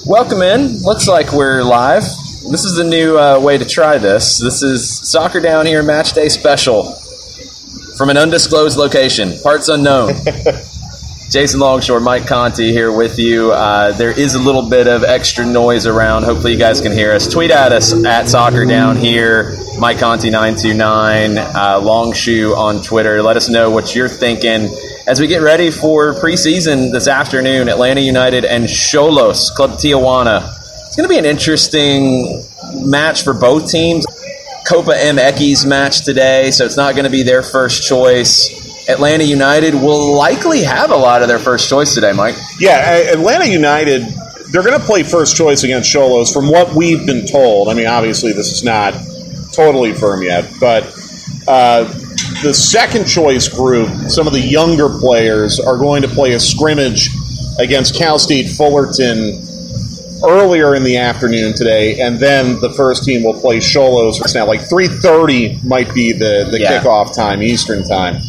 Welcome in. Looks like we're live. This is the new way to try this. This is Soccer Down Here Matchday Special from an undisclosed location, parts unknown. Jason Longshore, Mike Conti here with you. There is a little bit of extra noise around. Hopefully you guys can hear us. Tweet at us at Soccer Down Here, Mike Conti 929, Longshoe on Twitter. Let us know what you're thinking as we get ready for preseason this afternoon. Atlanta United and Xolos, Club Tijuana. It's going to be an interesting match for both teams. Copa MX's match today, so it's not going to be their first choice. Atlanta United will likely have a lot of their first choice today, Mike. Yeah, Atlanta United, they're going to play first choice against Xolos from what we've been told. I mean, obviously this is not totally firm yet, but the second choice group, some of the younger players, are going to play a scrimmage against Cal State Fullerton earlier in the afternoon today, and then the first team will play Xolos. It's now like 3:30 might be the kickoff time, Eastern time.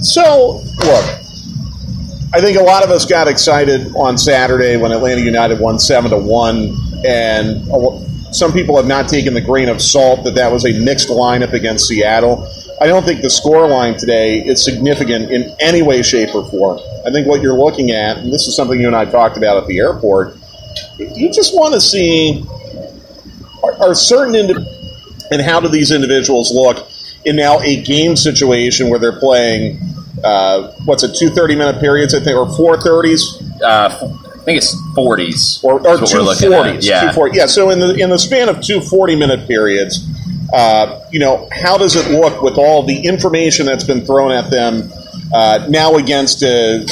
So, look, I think a lot of us got excited on Saturday when Atlanta United won 7-1, and some people have not taken the grain of salt that was a mixed lineup against Seattle. I don't think the scoreline today is significant in any way, shape, or form. I think what you're looking at, and this is something you and I talked about at the airport, you just want to see are certain and how do these individuals look in now a game situation where they're playing, two 30-minute periods, I think, or 4:30s? I think it's 40s. Or 2:40s. Yeah. 2:40. Yeah, so in the span of 2 40-minute periods, how does it look with all the information that's been thrown at them now against a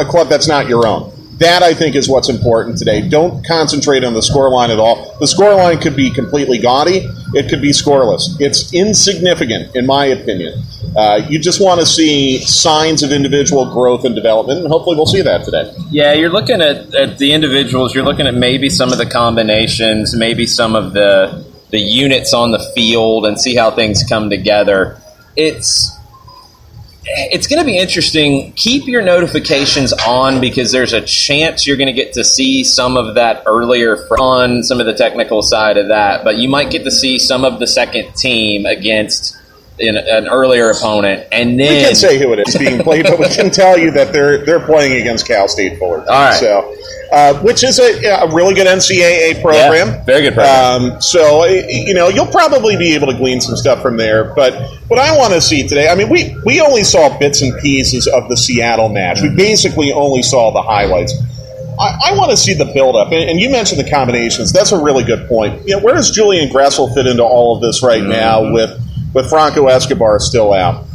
club that's not your own? That, I think, is what's important today. Don't concentrate on the scoreline at all. The scoreline could be completely gaudy. It could be scoreless. It's insignificant, in my opinion. You just want to see signs of individual growth and development, and hopefully we'll see that today. Yeah, you're looking at the individuals. You're looking at maybe some of the combinations, maybe some of the units on the field, and see how things come together. It's going to be interesting. Keep your notifications on because there's a chance you're going to get to see some of that earlier on some of the technical side of that. But you might get to see some of the second team against an earlier opponent. And then we can't say who it is being played, but we can tell you that they're playing against Cal State Fullerton. All right. So, which is a really good NCAA program. Yeah, very good program. So, you'll probably be able to glean some stuff from there. But what I want to see today, I mean, we only saw bits and pieces of the Seattle match. We basically only saw the highlights. I want to see the build-up. And you mentioned the combinations. That's a really good point. Where does Julian Gressel fit into all of this right now with Franco Escobar still out?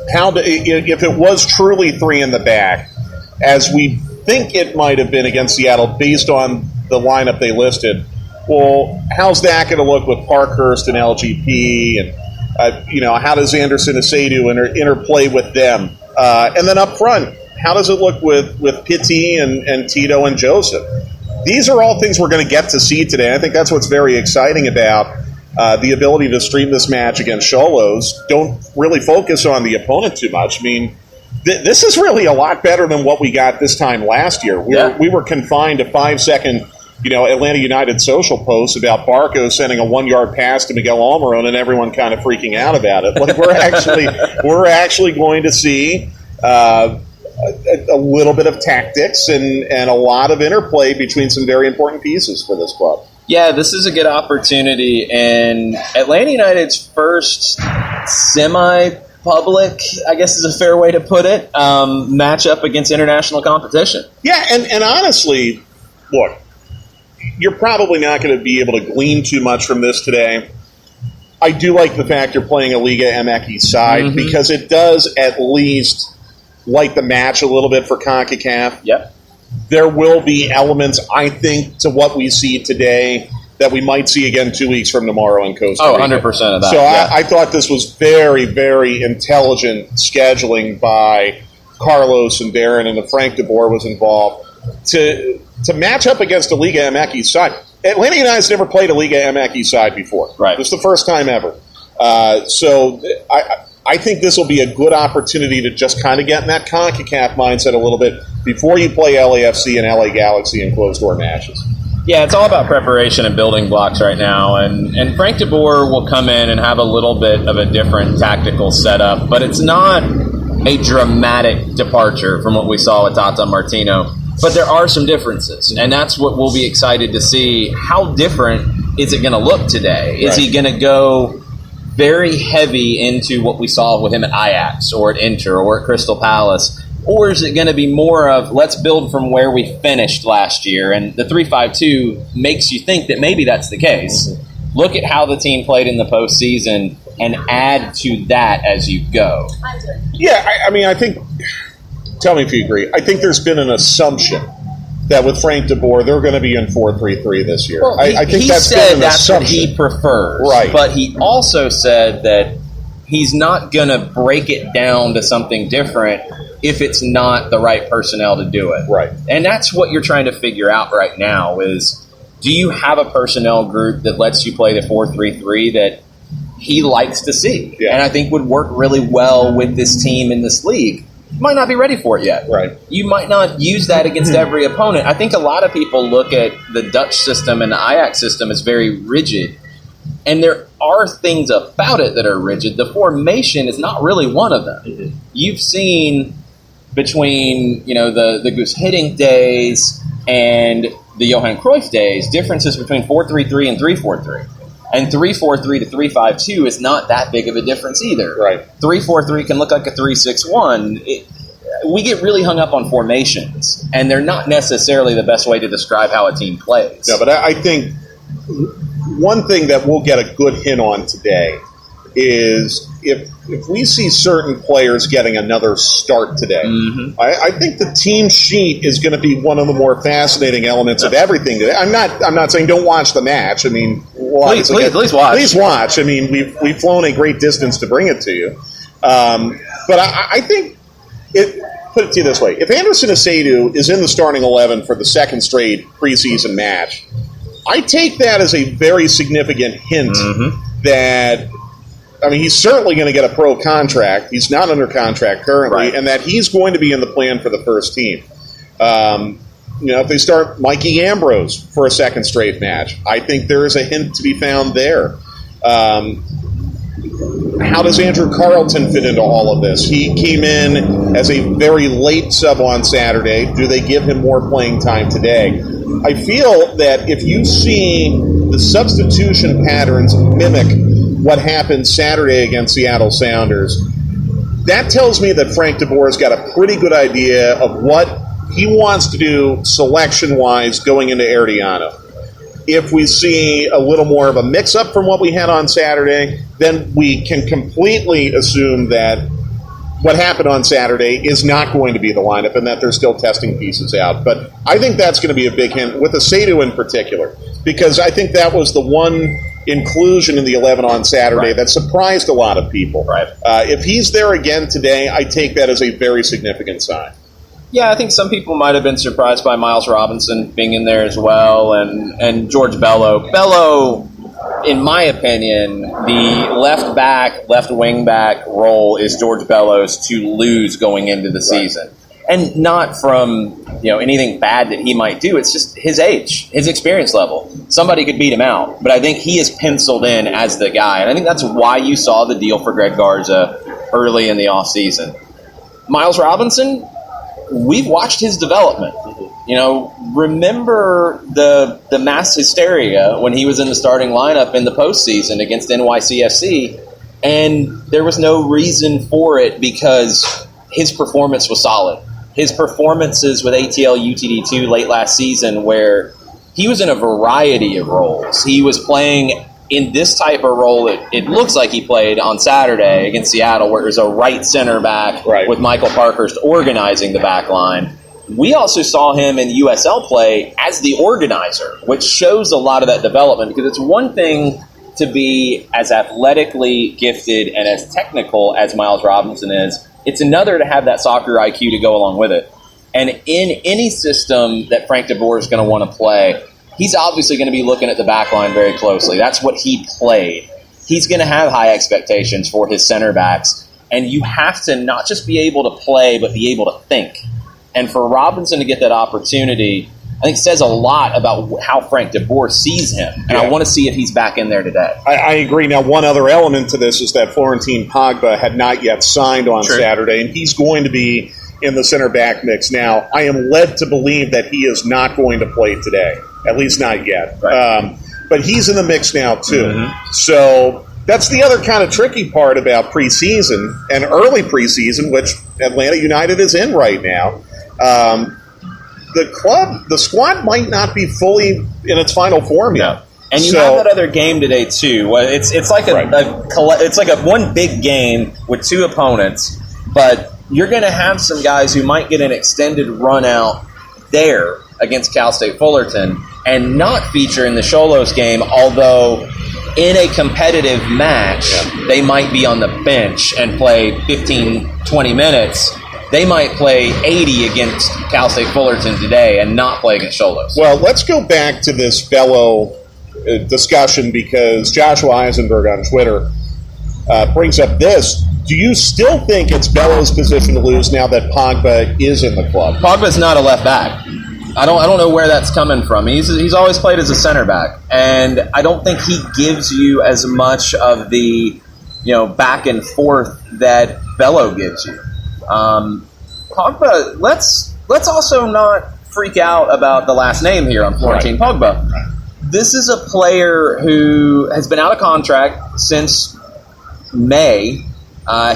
If it was truly three in the back, as we think it might have been against Seattle based on the lineup they listed, well, how's that going to look with Parkhurst and LGP? And, how does Anderson Asadu interplay with them? And then up front, how does it look with Pitti and Tito and Joseph? These are all things we're going to get to see today. I think that's what's very exciting about the ability to stream this match against Xolos. Don't really focus on the opponent too much. I mean, this is really a lot better than what we got this time last year. We were confined to 5-second, Atlanta United social posts about Barco sending a 1-yard pass to Miguel Almiron and everyone kind of freaking out about it. Like we're actually going to see a little bit of tactics and a lot of interplay between some very important pieces for this club. Yeah, this is a good opportunity, and Atlanta United's first semi-public, I guess is a fair way to put it, matchup against international competition. Yeah, and honestly, look, you're probably not going to be able to glean too much from this today. I do like the fact you're playing a Liga MX side because it does at least light the match a little bit for CONCACAF. Yep. There will be elements, I think, to what we see today that we might see again 2 weeks from tomorrow in Costa Rica. 100% of that. So I thought this was very, very intelligent scheduling by Carlos and Darren, and Frank DeBoer was involved to match up against a Liga MX side. Atlanta United's never played a Liga MX side before. Right. This is the first time ever. So I think this will be a good opportunity to just kind of get in that CONCACAF mindset a little bit before you play LAFC and LA Galaxy in closed-door matches. Yeah, it's all about preparation and building blocks right now, and Frank de Boer will come in and have a little bit of a different tactical setup, but it's not a dramatic departure from what we saw with Tata Martino. But there are some differences, and that's what we'll be excited to see. How different is it going to look today? Is he going to go very heavy into what we saw with him at Ajax or at Inter or at Crystal Palace? Or is it going to be more of, let's build from where we finished last year? And the 3-5-2 makes you think that maybe that's the case. Mm-hmm. Look at how the team played in the postseason and add to that as you go. Yeah, I mean, I think, tell me if you agree, I think there's been an assumption that with Frank de Boer, they're going to be in 4-3-3 this year. Well, I think he that's said been an that's assumption. what he prefers. Right. But he also said that he's not going to break it down to something different if it's not the right personnel to do it. Right. And that's what you're trying to figure out right now is, do you have a personnel group that lets you play the 4-3-3 that he likes to see? Yeah. And I think would work really well with this team in this league. You might not be ready for it yet. Right. You might not use that against every opponent. I think a lot of people look at the Dutch system and the Ajax system as very rigid. And there are things about it that are rigid. The formation is not really one of them. Mm-hmm. You've seen between, the Goose Hiddink days and the Johan Cruyff days, differences between 4-3-3 and 3-4-3. And 3-4-3 to 3-5-2 is not that big of a difference either. Right. 3-4-3 can look like a 3-6-1. We get really hung up on formations, and they're not necessarily the best way to describe how a team plays. No, but I think one thing that we'll get a good hint on today is if we see certain players getting another start today, mm-hmm. I think the team sheet is going to be one of the more fascinating elements of everything today. I'm not saying don't watch the match. I mean, please watch. Please watch. I mean, we've flown a great distance to bring it to you. But I think put it to you this way: if Anderson Asiedu is in the starting 11 for the second straight preseason match, I take that as a very significant hint mm-hmm. that. I mean, he's certainly going to get a pro contract. He's not under contract currently, right. And that he's going to be in the plan for the first team. If they start Mikey Ambrose for a second straight match, I think there is a hint to be found there. How does Andrew Carlton fit into all of this? He came in as a very late sub on Saturday. Do they give him more playing time today? I feel that if you see the substitution patterns mimic what happened Saturday against Seattle Sounders, that tells me that Frank de Boer's got a pretty good idea of what he wants to do selection-wise going into Herediano. If we see a little more of a mix-up from what we had on Saturday, then we can completely assume that what happened on Saturday is not going to be the lineup and that they're still testing pieces out. But I think that's going to be a big hint, with Asiedu in particular, because I think that was the one inclusion in the 11 on Saturday that surprised a lot of people. Right. If he's there again today, I take that as a very significant sign. Yeah, I think some people might have been surprised by Miles Robinson being in there as well, and George Bello. Bello, in my opinion, the left wing back role is George Bello's to lose going into the season. And not from anything bad that he might do. It's just his age, his experience level. Somebody could beat him out, but I think he is penciled in as the guy. And I think that's why you saw the deal for Greg Garza early in the offseason. Miles Robinson, we've watched his development. Remember the mass hysteria when he was in the starting lineup in the postseason against NYCFC, and there was no reason for it because his performance was solid. His performances with ATL UTD2 late last season, where he was in a variety of roles. He was playing in this type of role. It looks like he played on Saturday against Seattle, where it was a right center back with Michael Parkhurst organizing the back line. We also saw him in USL play as the organizer, which shows a lot of that development, because it's one thing to be as athletically gifted and as technical as Miles Robinson is. It's another to have that soccer IQ to go along with it. And in any system that Frank de Boer is going to want to play, he's obviously going to be looking at the back line very closely. That's what he played. He's going to have high expectations for his center backs. And you have to not just be able to play, but be able to think. And for Robinson to get that opportunity, I think says a lot about how Frank de Boer sees him. And I want to see if he's back in there today. I agree. Now, one other element to this is that Florentin Pogba had not yet signed on Saturday, and he's going to be in the center back mix. Now, I am led to believe that he is not going to play today, at least not yet. Right. But he's in the mix now, too. So that's the other kind of tricky part about preseason and early preseason, which Atlanta United is in right now. The squad might not be fully in its final form yet. No. And you have that other game today too. It's like a one big game with two opponents, but you're going to have some guys who might get an extended run out there against Cal State Fullerton and not feature in the Xolos game, although in a competitive match, they might be on the bench and play 15, 20 minutes. They might play 80 against Cal State Fullerton today and not play against Xolos. Well, let's go back to this Bello discussion because Joshua Eisenberg on Twitter brings up this. Do you still think it's Bello's position to lose now that Pogba is in the club? Pogba's not a left back. I don't know where that's coming from. He's always played as a center back, and I don't think he gives you as much of the back and forth that Bello gives you. Pogba, let's also not freak out about the last name here on Florentin Pogba. This is a player who has been out of contract since May.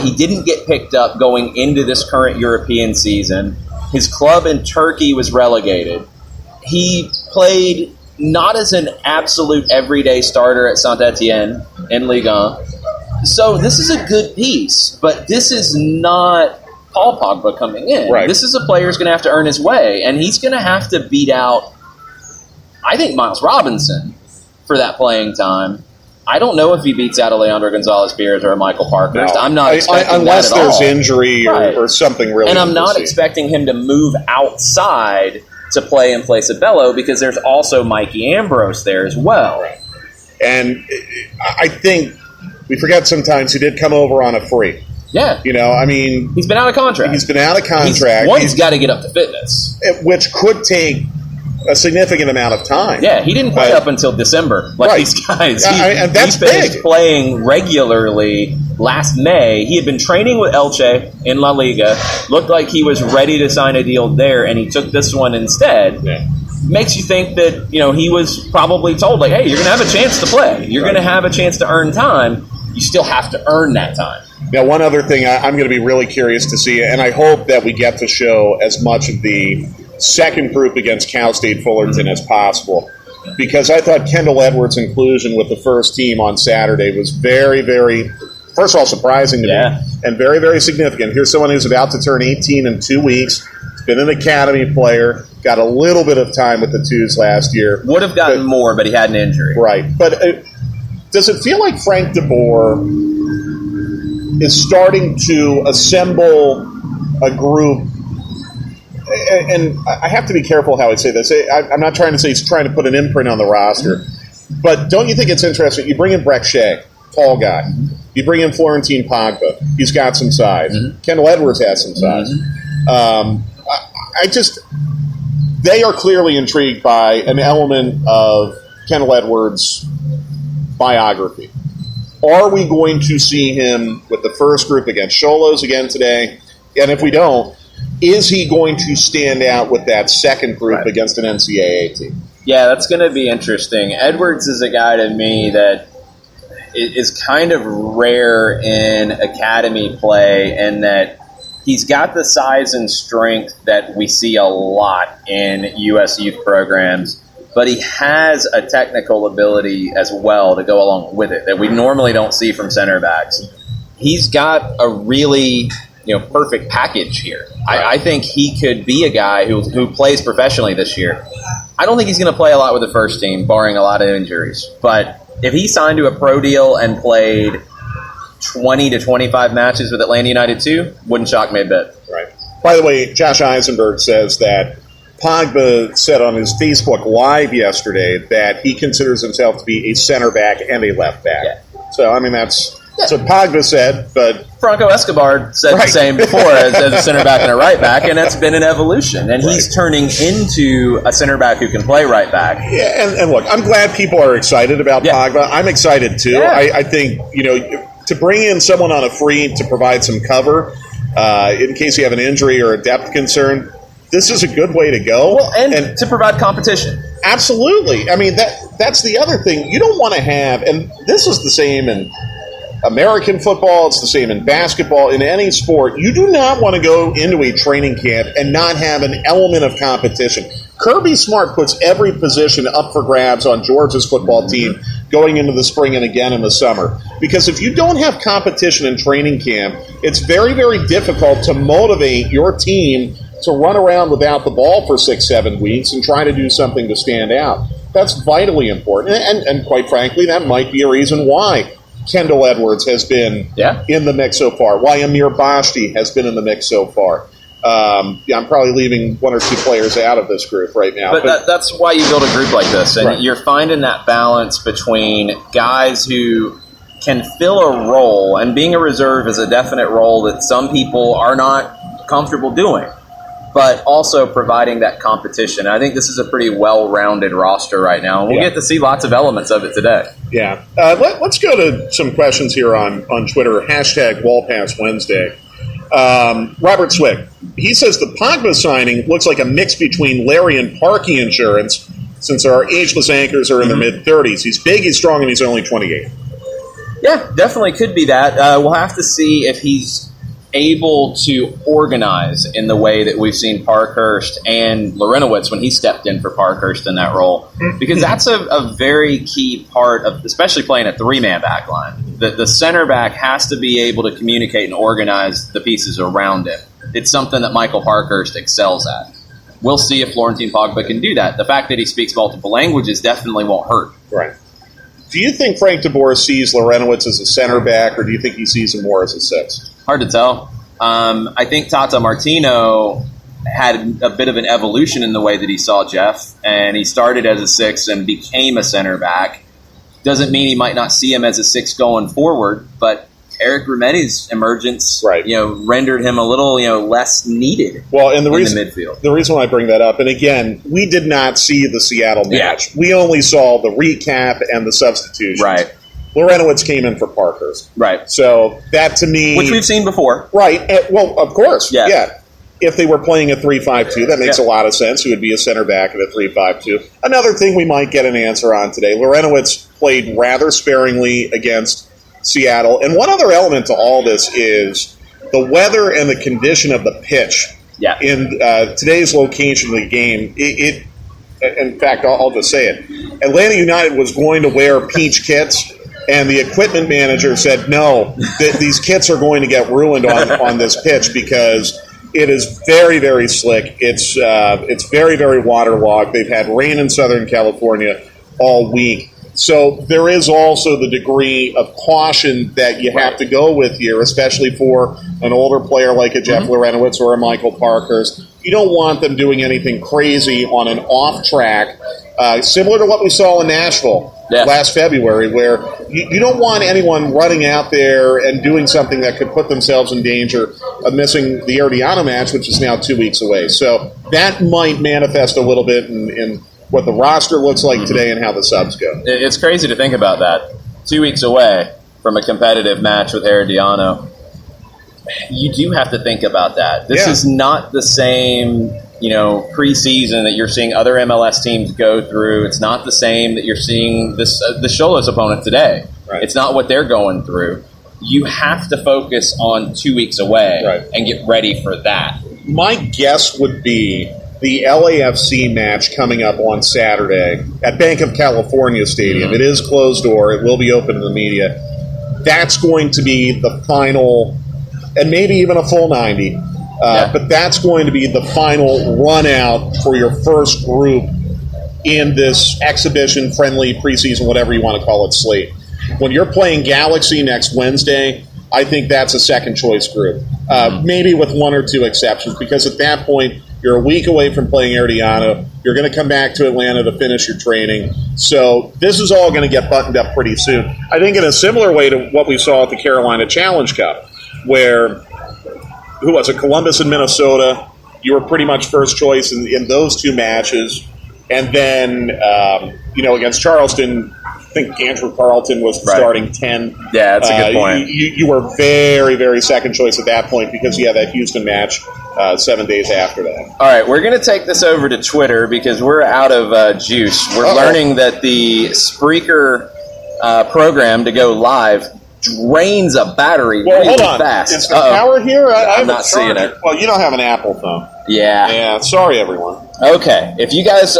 He didn't get picked up going into this current European season. His club in Turkey was relegated. He played not as an absolute everyday starter at Saint-Etienne in Ligue 1. So this is a good piece, but this is not Paul Pogba coming in. Right. This is a player who's going to have to earn his way, and he's going to have to beat out, I think, Miles Robinson for that playing time. I don't know if he beats out a Leandro Gonzalez-Pierre or a Michael Parkhurst. No. I'm not expecting unless that at all. there's injury or something really. And I'm not expecting him to move outside to play in place of Bello because there's also Mikey Ambrose there as well. Right. And I think we forget sometimes he did come over on a free. Yeah. He's been out of contract. He's been out of contract. He's got to get up to fitness. Which could take a significant amount of time. Yeah, he didn't play up until December these guys. And that's he finished big. Playing regularly last May. He had been training with Elche in La Liga, looked like he was ready to sign a deal there, and he took this one instead. Yeah. Makes you think that, he was probably told, hey, you're going to have a chance to play. You're going to have a chance to earn time. You still have to earn that time. Now, one other thing I'm going to be really curious to see, and I hope that we get to show as much of the second group against Cal State Fullerton as possible, because I thought Kendall Edwards' inclusion with the first team on Saturday was very, very, first of all, surprising to me, and very, very significant. Here's someone who's about to turn 18 in 2 weeks. He's been an academy player, got a little bit of time with the twos last year. Would have gotten more, but he had an injury. Right. But does it feel like Frank de Boer is starting to assemble a group? And I have to be careful how I say this. I'm not trying to say he's trying to put an imprint on the roster. But don't you think it's interesting? You bring in Breck Shea, tall guy. You bring in Florentin Pogba. He's got some size. Kendall Edwards has some size. They are clearly intrigued by an element of Kendall Edwards' biography. Are we going to see him with the first group against Xolos again today? And if we don't, is he going to stand out with that second group against an NCAA team? Yeah, that's going to be interesting. Edwards is a guy to me that is kind of rare in academy play in that he's got the size and strength that we see a lot in U.S. youth programs, but he has a technical ability as well to go along with it that we normally don't see from center backs. He's got a really perfect package here. I think he could be a guy who plays professionally this year. I don't think he's going to play a lot with the first team, barring a lot of injuries. But if he signed to a pro deal and played 20 to 25 matches with Atlanta United too, wouldn't shock me a bit. Right. By the way, Josh Eisenberg says that Pogba said on his Facebook Live yesterday that he considers himself to be a center back and a left back. Yeah. So, that's what Pogba said, but Franco Escobar said the same before as a center back and a right back, and it's been an evolution. And he's turning into a center back who can play right back. Yeah, and look, I'm glad people are excited about Pogba. I'm excited too. Yeah. I think, to bring in someone on a free to provide some cover in case you have an injury or a depth concern, this is a good way to go. Well, and to provide competition. Absolutely. I mean, that's the other thing. You don't want to have, and this is the same in American football, it's the same in basketball, in any sport. You do not want to go into a training camp and not have an element of competition. Kirby Smart puts every position up for grabs on Georgia's football team going into the spring and again in the summer. Because if you don't have competition in training camp, it's very, very difficult to motivate your team to run around without the ball for 6-7 weeks and try to do something to stand out. That's vitally important. And quite frankly, that might be a reason why Kendall Edwards has been in the mix so far, why Amir Bashti has been in the mix so far. I'm probably leaving one or two players out of this group right now. But that's why you build a group like this. And you're finding that balance between guys who can fill a role, and being a reserve is a definite role that some people are not comfortable doing, but also providing that competition. I think this is a pretty well-rounded roster right now, and we'll get to see lots of elements of it today. Yeah. Let's go to some questions here on Twitter, hashtag WallPassWednesday. Robert Swick, he says the Pogba signing looks like a mix between Larry and Parkey insurance, since our ageless anchors are in their mid-30s. He's big, he's strong, and he's only 28. Yeah, definitely could be that. We'll have to see if he's able to organize in the way that we've seen Parkhurst and Lorenowitz when he stepped in for Parkhurst in that role. Because that's a very key part of, especially playing a three-man back line. The center back has to be able to communicate and organize the pieces around him. It's something that Michael Parkhurst excels at. We'll see if Florentin Pogba can do that. The fact that he speaks multiple languages definitely won't hurt. Right. Do you think Frank DeBoer sees Lorenowitz as a center back, or do you think he sees him more as a six? Hard to tell. I think Tata Martino had a bit of an evolution in the way that he saw Jeff, and he started as a six and became a center back. Doesn't mean he might not see him as a six going forward, but Eric Rometti's emergence, rendered him a little, less needed. Well, and the midfield. The reason why I bring that up, and again, we did not see the Seattle match. Yeah. We only saw the recap and the substitutions. Right. Lorenowitz came in for Parkhurst. Right. So that to me, which we've seen before. Right. Well, of course. Yeah. If they were playing a 3-5-2, that makes a lot of sense. He would be a center back in a 3-5-2. Another thing we might get an answer on today, Lorenowitz played rather sparingly against Seattle. And one other element to all this is the weather and the condition of the pitch. Yeah. In today's location of the game, in fact, I'll just say it. Atlanta United was going to wear peach kits, and the equipment manager said, no, these kits are going to get ruined on this pitch because it is very, very slick. It's very, very waterlogged. They've had rain in Southern California all week. So there is also the degree of caution that you have to go with here, especially for an older player like a Jeff Lorenowitz or a Michael Parkhurst. You don't want them doing anything crazy on an off track, similar to what we saw in Nashville last February, where you don't want anyone running out there and doing something that could put themselves in danger of missing the Herediano match, which is now 2 weeks away. So that might manifest a little bit in what the roster looks like today and how the subs go. It's crazy to think about that. 2 weeks away from a competitive match with Herediano. You do have to think about that. This is not the same, preseason that you're seeing other MLS teams go through. It's not the same that you're seeing the Xolos opponent today. Right. It's not what they're going through. You have to focus on 2 weeks away and get ready for that. My guess would be the LAFC match coming up on Saturday at Bank of California Stadium. It is closed door. It will be open to the media. That's going to be the final, and maybe even a full 90. But that's going to be the final run out for your first group in this exhibition, friendly, preseason, whatever you want to call it, slate. When you're playing Galaxy next Wednesday, I think that's a second choice group. Maybe with one or two exceptions, because at that point, you're a week away from playing Herediano. You're going to come back to Atlanta to finish your training. So this is all going to get buttoned up pretty soon. I think in a similar way to what we saw at the Carolina Challenge Cup, where, who was it, Columbus and Minnesota, you were pretty much first choice in those two matches. And then, against Charleston, I think Andrew Carlton was the starting 10. Yeah, that's a good point. You were very, very second choice at that point because you had that Houston match 7 days after that. All right, we're going to take this over to Twitter because we're out of juice. We're learning that the Spreaker program to go live drains a battery really hold on. fast. Is the power here? I'm not seeing it. Well, you don't have an Apple phone. Yeah. Yeah, sorry, everyone. Okay, if you guys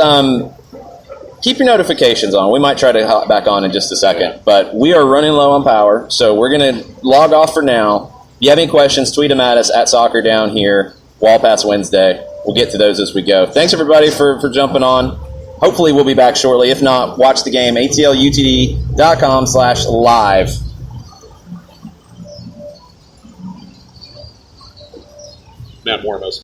keep your notifications on. We might try to hop back on in just a second. But we are running low on power, so we're going to log off for now. If you have any questions, tweet them at us at Soccer Down Here, Wall Pass Wednesday. We'll get to those as we go. Thanks, everybody, for jumping on. Hopefully we'll be back shortly. If not, watch the game, atlutd.com/live. Matt Mormos.